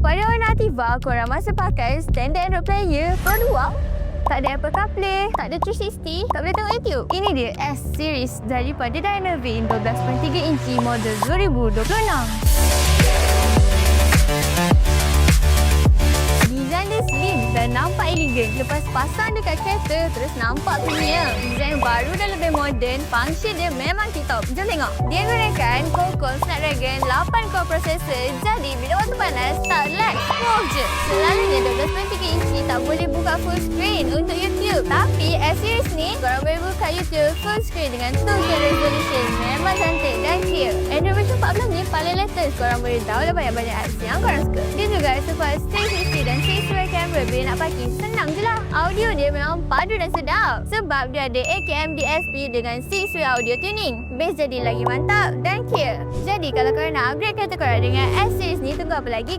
Pada warna Ativa, korang masih pakai standard Android player Pro 2. Tak ada Apple CarPlay, tak ada 360, tak boleh tengok YouTube. Ini dia S-Series daripada Dyna-Vin 12.3 inci model 2026. Design dia slim dan nampak elegan. Lepas pasang dekat kereta, terus nampak premium. Design baru dan lebih moden, function dia memang tip-top. Jom tengok. Dia gunakan Qualcomm Snapdragon 8 core processor, jadi bila waktu panas, tak lag. Smooth je. Selalunya 12.3 inci tak boleh buka full screen untuk YouTube. Tapi S-Series ni, korang boleh buka YouTube full screen dengan 2K resolution. Memang cantik dan clear. Android version 14 ni paling latest. Korang boleh download banyak-banyak apps yang korang suka. Dia juga support 360 dan 6-way camera. Bila nak pakai, senang je lah. Audio dia memang padu dan sedap. Sebab dia ada AKM DSP dengan 6-way audio tuning. Bass jadi lagi mantap dan clear. Jadi kalau korang nak upgrade kereta korang dengan S-Series ni, tunggu apa lagi?